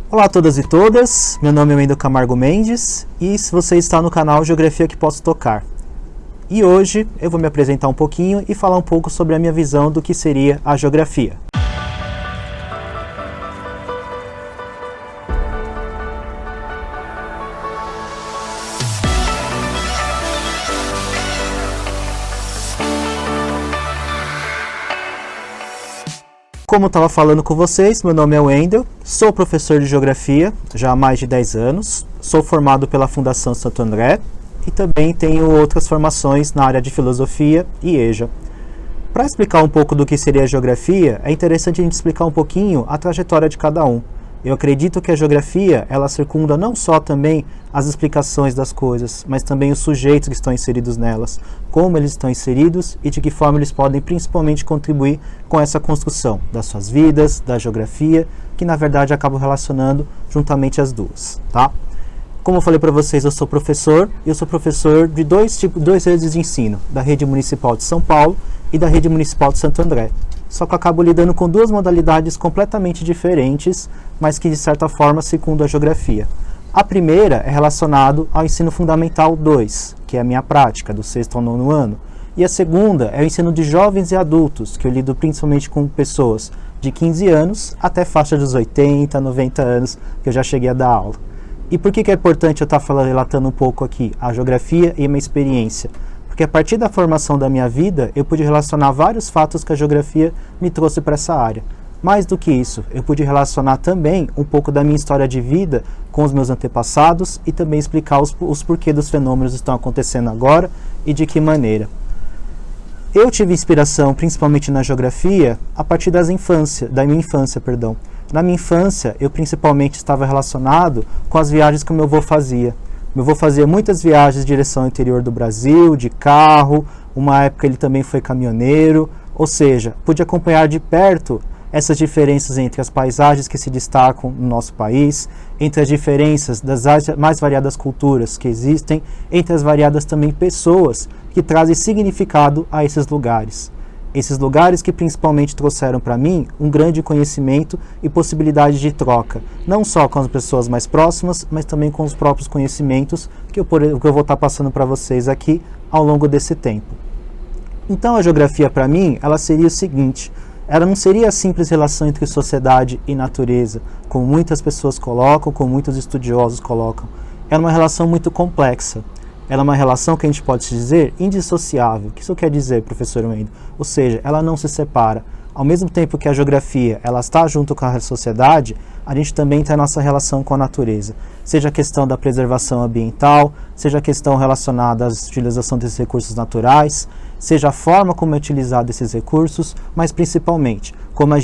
Olá a todas e todas, meu nome é Wendel Camargo Mendes e se você está no canal Geografia que Posso Tocar. E hoje eu vou me apresentar um pouquinho e falar um pouco sobre a minha visão do que seria a geografia. Como eu estava falando com vocês, meu nome é Wendel, sou professor de Geografia já há mais de 10 anos, sou formado pela Fundação Santo André e também tenho outras formações na área de Filosofia e EJA. Para explicar um pouco do que seria a Geografia, é interessante a gente explicar um pouquinho a trajetória de cada um. Eu acredito que a Geografia, ela circunda não só também as explicações das coisas, mas também os sujeitos que estão inseridos nelas, como eles estão inseridos e de que forma eles podem principalmente contribuir com essa construção das suas vidas, da geografia, que na verdade acabam relacionando juntamente as duas, tá? Como eu falei para vocês, eu sou professor de dois redes de ensino, da Rede Municipal de São Paulo e da Rede Municipal de Santo André. Só que eu acabo lidando com duas modalidades completamente diferentes, mas que de certa forma circundam a geografia. A primeira é relacionada ao ensino fundamental 2, que é a minha prática, do 6º ao 9º ano. E a segunda é o ensino de jovens e adultos, que eu lido principalmente com pessoas de 15 anos até faixa dos 80, 90 anos, que eu já cheguei a dar aula. E por que é importante eu estar relatando um pouco aqui a geografia e a minha experiência? Porque a partir da formação da minha vida, eu pude relacionar vários fatos que a geografia me trouxe para essa área. Mais do que isso, eu pude relacionar também um pouco da minha história de vida com os meus antepassados e também explicar os porquês dos fenômenos que estão acontecendo agora e de que maneira. Eu tive inspiração principalmente na geografia a partir da minha infância. Na minha infância, eu principalmente estava relacionado com as viagens que o meu avô fazia. Meu avô fazia muitas viagens em direção ao interior do Brasil, de carro, uma época ele também foi caminhoneiro, ou seja, pude acompanhar de perto essas diferenças entre as paisagens que se destacam no nosso país, entre as diferenças das mais variadas culturas que existem, entre as variadas também pessoas que trazem significado a esses lugares. Esses lugares que principalmente trouxeram para mim um grande conhecimento e possibilidade de troca, não só com as pessoas mais próximas, mas também com os próprios conhecimentos que eu vou estar passando para vocês aqui ao longo desse tempo. Então a geografia para mim, ela seria o seguinte, ela não seria a simples relação entre sociedade e natureza, como muitas pessoas colocam, como muitos estudiosos colocam. É uma relação muito complexa. Ela é uma relação que a gente pode dizer indissociável. O que isso quer dizer, professor Wendel? Ou seja, ela não se separa. Ao mesmo tempo que a geografia ela está junto com a sociedade, a gente também tem a nossa relação com a natureza. Seja a questão da preservação ambiental, seja a questão relacionada à utilização desses recursos naturais, seja a forma como é utilizado esses recursos, mas principalmente como a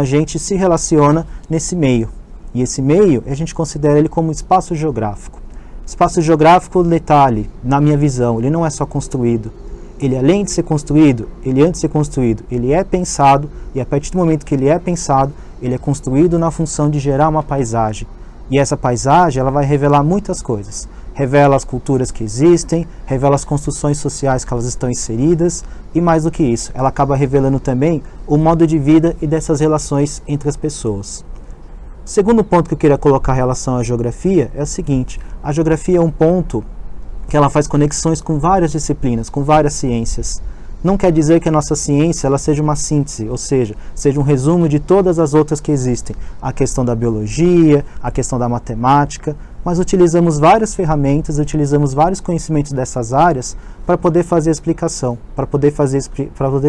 gente se relaciona nesse meio. E esse meio, a gente considera ele como espaço geográfico. Espaço geográfico, detalhe, na minha visão, ele não é só construído. Ele, além de ser construído, antes de ser construído, ele é pensado, e a partir do momento que ele é pensado, ele é construído na função de gerar uma paisagem. E essa paisagem, ela vai revelar muitas coisas. Revela as culturas que existem, revela as construções sociais que elas estão inseridas, e mais do que isso, ela acaba revelando também o modo de vida e dessas relações entre as pessoas. O segundo ponto que eu queria colocar em relação à geografia é o seguinte, a geografia é um ponto que ela faz conexões com várias disciplinas, com várias ciências. Não quer dizer que a nossa ciência ela seja uma síntese, ou seja um resumo de todas as outras que existem. A questão da biologia, a questão da matemática, mas utilizamos várias ferramentas, utilizamos vários conhecimentos dessas áreas para poder fazer a explicação, para poder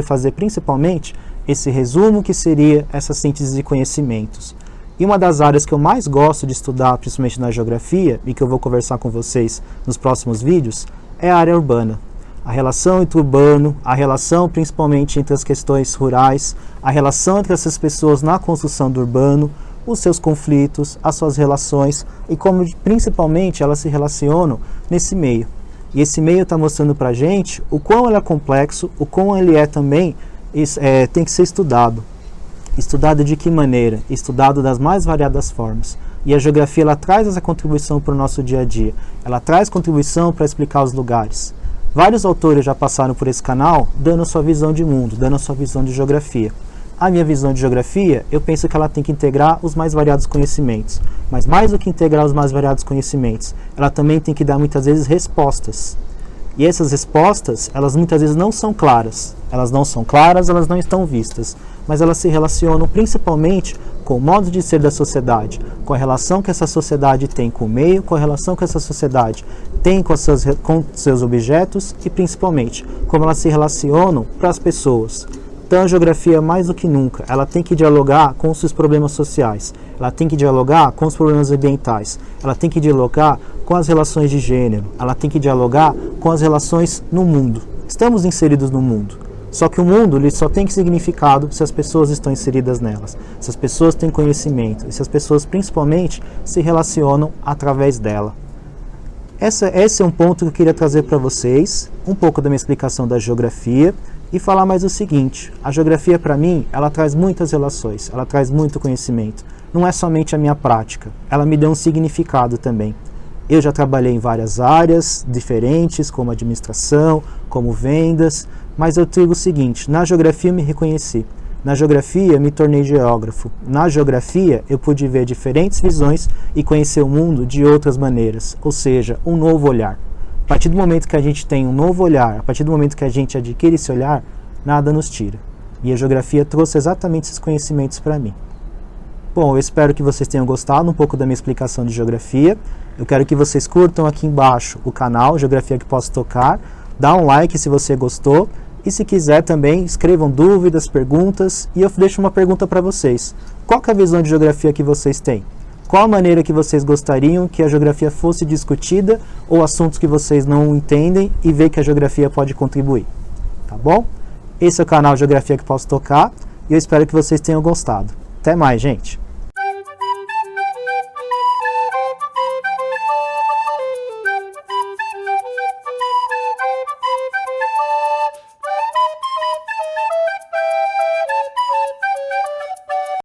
fazer principalmente esse resumo que seria essa síntese de conhecimentos. E uma das áreas que eu mais gosto de estudar, principalmente na geografia, e que eu vou conversar com vocês nos próximos vídeos, é a área urbana. A relação entre o urbano, a relação principalmente entre as questões rurais, a relação entre essas pessoas na construção do urbano, os seus conflitos, as suas relações e como principalmente elas se relacionam nesse meio. E esse meio está mostrando para a gente o quão ele é complexo, o quão ele é também, tem que ser estudado. Estudado de que maneira? Estudado das mais variadas formas. E a geografia ela traz essa contribuição para o nosso dia a dia. Ela traz contribuição para explicar os lugares. Vários autores já passaram por esse canal dando a sua visão de mundo, dando a sua visão de geografia. A minha visão de geografia, eu penso que ela tem que integrar os mais variados conhecimentos. Mas mais do que integrar os mais variados conhecimentos, ela também tem que dar muitas vezes respostas. E essas respostas, elas muitas vezes não são claras. Elas não são claras, elas não estão vistas. Mas elas se relacionam principalmente com o modo de ser da sociedade, com a relação que essa sociedade tem com o meio, com a relação que essa sociedade tem com seus objetos e principalmente como elas se relacionam para as pessoas. Então a geografia, mais do que nunca, ela tem que dialogar com os seus problemas sociais, ela tem que dialogar com os problemas ambientais, ela tem que dialogar com as relações de gênero, ela tem que dialogar com as relações no mundo. Estamos inseridos no mundo, só que o mundo ele só tem significado se as pessoas estão inseridas nelas, se as pessoas têm conhecimento e se as pessoas principalmente se relacionam através dela. Esse é um ponto que eu queria trazer para vocês, um pouco da minha explicação da geografia. E falar mais o seguinte, a geografia para mim, ela traz muitas relações, ela traz muito conhecimento. Não é somente a minha prática, ela me deu um significado também. Eu já trabalhei em várias áreas diferentes, como administração, como vendas, mas eu digo o seguinte, na geografia eu me reconheci. Na geografia eu me tornei geógrafo. Na geografia eu pude ver diferentes visões e conhecer o mundo de outras maneiras, ou seja, um novo olhar. A partir do momento que a gente tem um novo olhar, a partir do momento que a gente adquire esse olhar, nada nos tira. E a geografia trouxe exatamente esses conhecimentos para mim. Bom, eu espero que vocês tenham gostado um pouco da minha explicação de geografia. Eu quero que vocês curtam aqui embaixo o canal Geografia que Posso Tocar. Dá um like se você gostou. E se quiser também, escrevam dúvidas, perguntas. E eu deixo uma pergunta para vocês. Qual que é a visão de geografia que vocês têm? Qual a maneira que vocês gostariam que a geografia fosse discutida ou assuntos que vocês não entendem e ver que a geografia pode contribuir? Tá bom? Esse é o canal Geografia que Posso Tocar e eu espero que vocês tenham gostado. Até mais, gente!